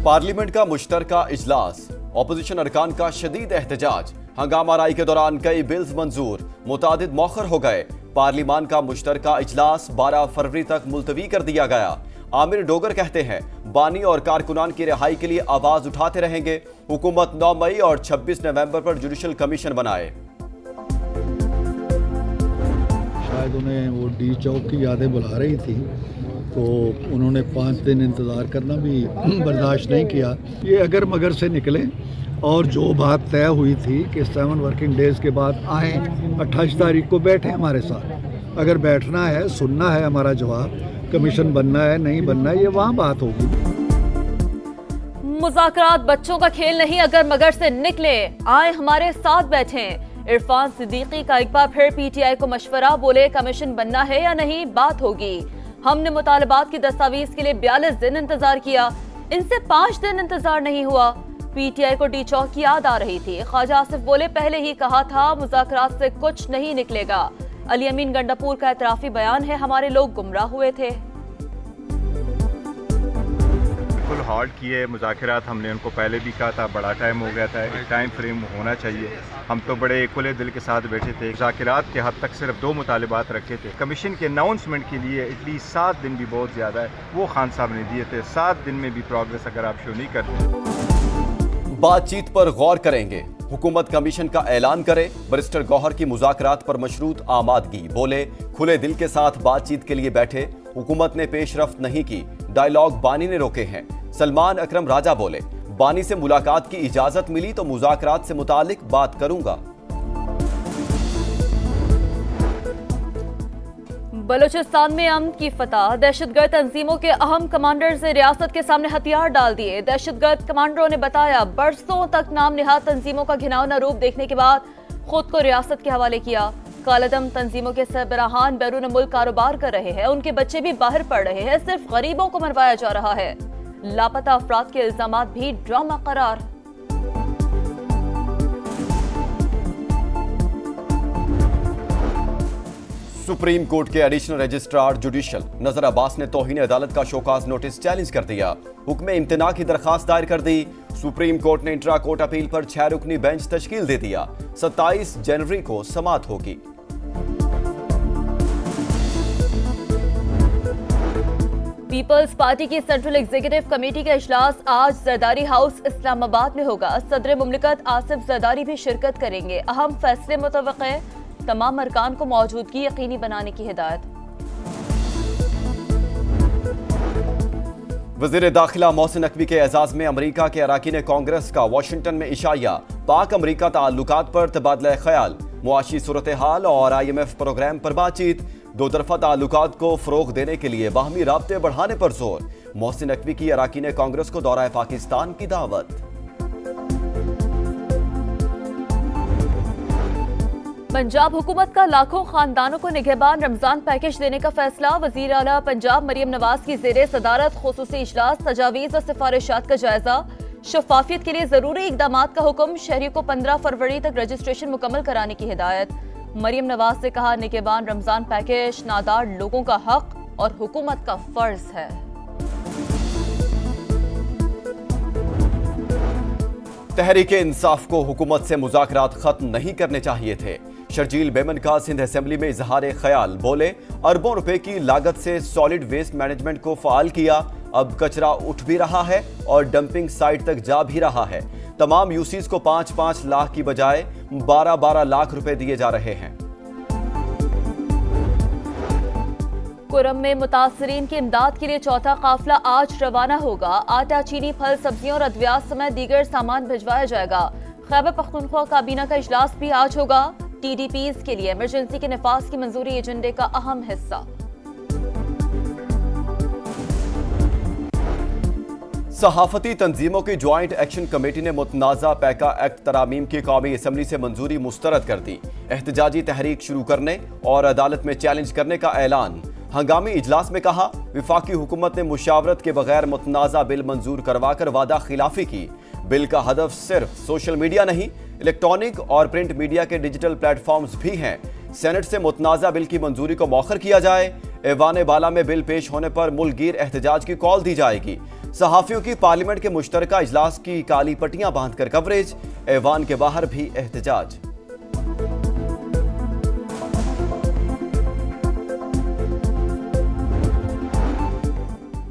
Parliament का मुश्तरका इजलास, opposition अरकान का शदीद एहतजाज। हंगामा राई के दौरान कई बिल्स मंजूर, मुतादिद मौखर हो गए। पार्लियामान का मुश्तरका इजलास 12 फरवरी तक मुलतवी कर दिया गया। आमिर डोगर कहते हैं बानी और कारकुनान की रिहाई के लिए आवाज उठाते रहेंगे। हुकूमत 9 मई और 26 नवंबर पर जुडिशल कमीशन बनाए। शायद उन्हें वो डी चौक की यादें बुला रही थी, तो उन्होंने 5 दिन इंतज़ार करना भी बर्दाश्त नहीं किया। ये अगर मगर से निकले और जो बात तय हुई थी कि 7 वर्किंग डेज़ के बाद आए, 28 तारीख को बैठे हमारे साथ। अगर बैठना है, सुनना है हमारा जवाब, कमीशन बनना है नहीं बनना है, ये वहाँ बात होगी। मुज़ाकरात बच्चों का खेल नहीं, अगर मगर से निकले आए हमारे साथ बैठें। इरफान सिद्दीकी का एक बार फिर पीटीआई को मशवरा, बोले कमीशन बनना है या नहीं बात होगी। हमने मुतालबात की दस्तावेज के लिए 42 दिन इंतजार किया, इनसे 5 दिन इंतजार नहीं हुआ। पीटीआई को डी चौक की याद आ रही थी। ख्वाजा आसिफ बोले पहले ही कहा था मुज़ाकरात से कुछ नहीं निकलेगा। अली अमीन गंडापुर का एतराफी बयान है, हमारे लोग गुमराह हुए थे। फुल हॉल्ट किए मुज़ाकरात, हमने उनको पहले भी कहा था, बड़ा टाइम हो गया था, एक टाइम फ्रेम होना चाहिए। हम तो बड़े खुले दिल के साथ बैठे थे। मुज़ाकरात के हद तक सिर्फ 2 मुतालिबात रखे थे। कमीशन के अनाउंसमेंट के लिए एटलीस्ट 7 दिन भी बहुत ज़्यादा है, वो खान साहब ने दिए थे। 7 दिन में भी प्रोग्रेस अगर आप शो नहीं करते। बातचीत पर गौर करेंगे, हुकूमत कमीशन का ऐलान करे। बैरिस्टर गौहर की मुज़ाकरात पर मशरूत आमादगी, बोले खुले दिल के साथ बातचीत के लिए बैठे, हुकूमत ने पेशरफ्त नहीं की, डायलॉग बानी ने रोके हैं। सलमान अकरम राजा बोले बानी से मुलाकात की इजाजत मिली तो मुज़ाकरात से मुतालिक बात करूंगा। बलूचिस्तान में अमन की फतह, दहशतगर्द तंजीमों के अहम कमांडर्स ने रियासत के सामने हथियार डाल दिए। दहशतगर्द कमांडरों ने बताया बरसों तक नाम निहाद तंजीमों का घिनौना रूप देखने के बाद खुद को रियासत के हवाले किया। कालादम तंजीमों के सरबराहान बैरून मुल्क कारोबार कर रहे हैं, उनके बच्चे भी बाहर पढ़ रहे हैं, सिर्फ गरीबों को मरवाया जा रहा है। लापता अफराद के इल्जामात भी ड्रामा करार। सुप्रीम कोर्ट के एडिशनल रजिस्ट्रार जुडिशल नजर अब्बास ने तौहीन अदालत का शोकाज नोटिस चैलेंज कर दिया। हुक्म इम्तना की दरखास्त दायर कर दी। सुप्रीम कोर्ट ने इंट्रा कोर्ट अपील पर 6 रुकनी बेंच तश्कील दे दिया। 27 जनवरी को समाअत होगी। पीपल्स पार्टी की सेंट्रल एग्जीक्यूटिव कमेटी का इजलास आज जरदारी हाउस इस्लामाबाद में होगा। सदर मुमलिकत आसिफ जरदारी भी शिरकत करेंगे। अहम फैसले मुतवक्के, तमाम अरकान को मौजूदगी यकीनी बनाने की हिदायत। वज़ीर दाखिला मोहसिन नकवी के एजाज में अमरीका के अराकीन कांग्रेस का वाशिंगटन में इशाया। पाक अमरीका ताल्लुकात पर तबादला ख्याल, मुआशी सूरत हाल और IMF प्रोग्राम पर बातचीत। 2 तरफा ताल्लुकात को फरोग देने के लिए बाहमी राब्ते बढ़ाने पर जोर। मोहसिन नकवी की अराकीन कांग्रेस को दौरा पाकिस्तान की दावत। पंजाब हुकूमत का लाखों खानदानों को निगहबान रमजान पैकेज देने का फैसला। वजीर आला पंजाब मरियम नवाज की ज़ेरे सदारत खुसूसी इजलास, तजावीज़ और सिफारिशात का जायजा। शफाफियत के लिए जरूरी इकदाम का हुक्म, शहरी को 15 फरवरी तक रजिस्ट्रेशन मुकम्मल कराने की हिदायत। मरियम नवाज से कहा निगहबान रमजान पैकेज नादार लोगों का हक और हुकूमत का फर्ज है। तहरीके इंसाफ को हुकूमत से मुज़ाकरात खत्म नहीं करने चाहिए थे। शर्जील बेमन का सिंध असेंबली में इजहार ख्याल, बोले अरबों रुपए की लागत से सॉलिड वेस्ट मैनेजमेंट को फाल किया, अब कचरा उठ भी रहा है और डंपिंग साइट तक जा भी रहा है। तमाम यूसीज को 5-5 लाख की बजाय 12-12 लाख रुपए दिए जा रहे हैं। कुरम में मुतासरीन की इमदाद के लिए चौथा काफिला आज रवाना होगा। आटा, चीनी, फल, सब्जियों और अद्वियात समेत दीगर सामान भिजवाया जाएगा। खैबर पख्तूनख्वा काबीना का इजलास भी आज होगा। TDPs के लिए इमरजेंसी के नफाज की मंजूरी एजेंडे का अहम हिस्सा। सहाफती तंजीमों की ज्वाइंट एक्शन कमेटी ने मुतनाज़ा पैका एक्ट तरामीम की कौमी असम्बली से मंजूरी मुस्तरद कर दी। एहतजाजी तहरीक शुरू करने और अदालत में चैलेंज करने का ऐलान। हंगामी इजलास में कहा विफाकी हुकूमत ने मुशावरत के बगैर मुतनाज़ा बिल मंजूर करवाकर वादा खिलाफी की। बिल का हदफ सिर्फ सोशल मीडिया नहीं, इलेक्ट्रॉनिक और प्रिंट मीडिया के डिजिटल प्लेटफॉर्म्स भी हैं। सेनेट से मुतनाज़ा बिल की मंजूरी को मौखर किया जाए। ऐवान बाला में बिल पेश होने पर मुल्कगीर एहतजाज की कॉल दी जाएगी। सहाफियों की पार्लियामेंट के मुश्तरका इजलास की काली पट्टियां बांधकर कवरेज, ऐवान के बाहर भी एहतजाज।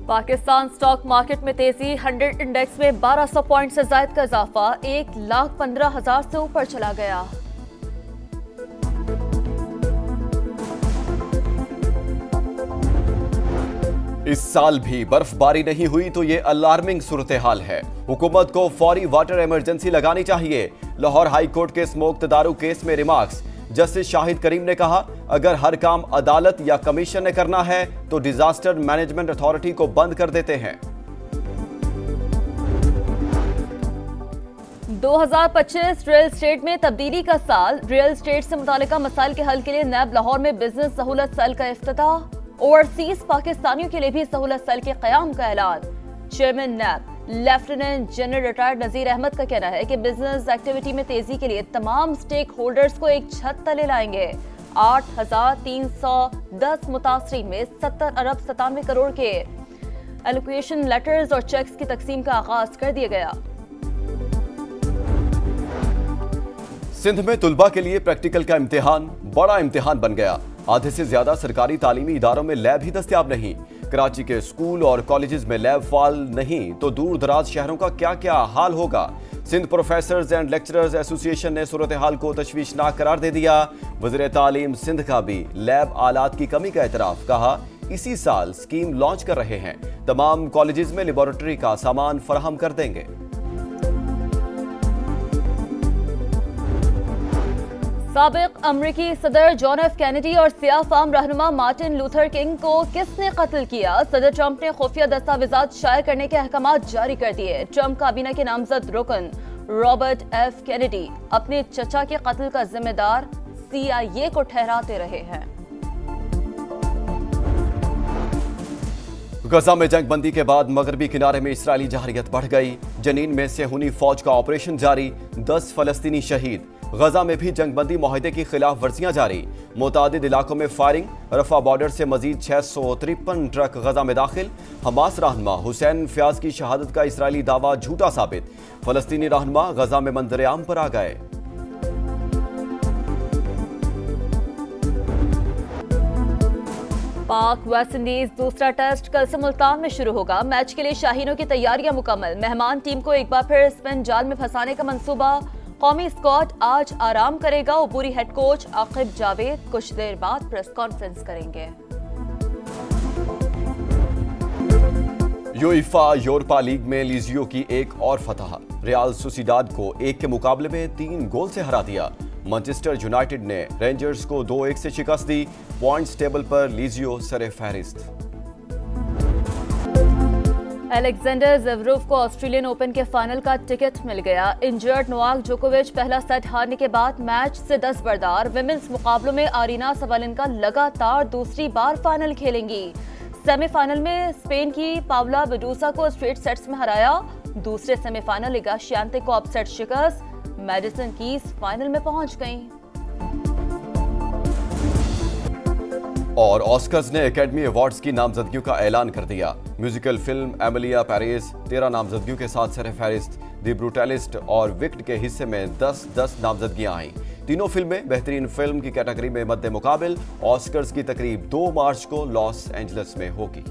पाकिस्तान स्टॉक मार्केट में तेजी, 100 इंडेक्स में 1200 पॉइंट से ज्यादा का इजाफा, 1,15,000 से ऊपर चला गया। इस साल भी बर्फबारी नहीं हुई तो ये अलार्मिंग सूरत हाल है। हुकूमत को फौरी वाटर इमरजेंसी लगानी चाहिए। लाहौर हाई कोर्ट के स्मोक तदारू केस में रिमार्क्स। जस्टिस शाहिद करीम ने कहा, अगर हर काम अदालत या कमीशन ने करना है तो डिजास्टर मैनेजमेंट अथॉरिटी को बंद कर देते हैं। 2025 रियल एस्टेट में तब्दीली का साल। रियल एस्टेट से मुतालिका मसाइल के हल के लिए नैब लाहौर में बिजनेस सहूलत सेल का इफ्तिताह। ओवरसीज पाकिस्तानियों के लिए भी सहूलत सेल के क़याम का ऐलान। चेयरमैन नैब lieutenant general retired Nazir Ahmad का कहना है कि बिजनेस एक्टिविटी में तेजी के लिए तमाम स्टेक होल्डर्स को एक छत तले लाएंगे। 8,310 मुतासरीन में 70 अरब 97 करोड़ के एलोकेशन लेटर्स और चेक्स की तकसीम का आगाज कर दिया गया। सिंध में तुलबा के लिए प्रैक्टिकल का इम्तिहान बड़ा इम्तिहान बन गया। आधे से ज्यादा सरकारी तालीमी इदारों में लैब ही दस्तयाब नहीं। कराची के स्कूल और कॉलेजेस में लैब फाल नहीं तो दूर दराज शहरों का क्या क्या हाल होगा। Sindh professors and lecturers association ने सूरत हाल को तशवीशनाक करार दे दिया। वज़ीर तालीम सिंध का भी लैब आलात की कमी का एतराफ। कहा, इसी साल स्कीम लॉन्च कर रहे हैं, तमाम कॉलेजेस में लेबोरेटरी का सामान फराहम कर देंगे। साबिक अमरीकी सदर जॉन एफ कैनेडी और सियाह फाम रहनुमा मार्टिन लूथर किंग को किसने कत्ल किया? सदर ट्रंप ने खुफिया दस्तावेजात शायर करने के अहकामात जारी कर दिए। ट्रंप काबीना के नामजद रुकन रॉबर्ट एफ कैनेडी अपने चचा के कत्ल का जिम्मेदार CIA को ठहराते रहे हैं। गजा में जंगबंदी के बाद मगरबी किनारे में इसराइली जहरियत बढ़ गई। जनीन में सेहूनी फौज का ऑपरेशन जारी, 10 फलस्तीनी शहीद। गजा में भी जंगबंदी मुआहदे की खिलाफ वर्जियां जारी। मुतादिद इलाकों में फायरिंग। रफा बॉर्डर से मजीद 653 ट्रक गजा में दाखिल। हमास रहनुमा हुसैन फयाज की शहादत का इसराइली दावा झूठा साबित। फलस्तीनी रहनुमा गजा में मंजर-ए-आम पर आ गए। पाक वेस्ट इंडीज दूसरा टेस्ट कल से मुल्तान में शुरू होगा। मैच के लिए शाहीनों की तैयारियां मुकम्मल। मेहमान टीम को एक बार फिर स्पिन जाल में फंसाने का मंसूबा। कौमी स्क्वाड आज आराम करेगा। उबूरी हेड कोच आकिब जावेद कुछ देर बाद प्रेस कॉन्फ्रेंस करेंगे। यूईफा यूरोपा लीग में लिजियो की एक और फतह। रियल सोसिडाद को 1 के मुकाबले में 3 गोल से हरा दिया। मैनचेस्टर यूनाइटेड ने रेंजर्स को 2-1 से शिकस्त दी। पॉइंट्स टेबल पर लिजियो सरे फहरिस्त। अलेक्जेंडर ज़वेरेव को ऑस्ट्रेलियन ओपन के फाइनल का टिकट मिल गया। इंजर्ड नोवाक जोकोविच पहला सेट हारने के बाद मैच से दस्तबरदार। विमेंस मुकाबलों में आरीना सबालेंका लगातार दूसरी बार फाइनल खेलेंगी। सेमीफाइनल में स्पेन की पावला बेडूसा को स्ट्रेट सेट्स में हराया। दूसरे सेमीफाइनल इगा श्यांते को अपसेट शिकस्त। मेडिसन कीज फाइनल में पहुंच गईं। और ऑस्कर्स ने एकेडमी अवार्ड्स की नामजदगियों का ऐलान कर दिया। म्यूजिकल फिल्म एमिलिया पेरिस 13 नामजदगियों के साथ सरफहरिस्त। द ब्रूटलिस्ट और विक्ट के हिस्से में 10-10 नामजदगियां आईं। तीनों फिल्में बेहतरीन फिल्म की कैटेगरी में मद्दे मुकाबिल। ऑस्कर्स की तकरीब 2 मार्च को लॉस एंजलिस में होगी।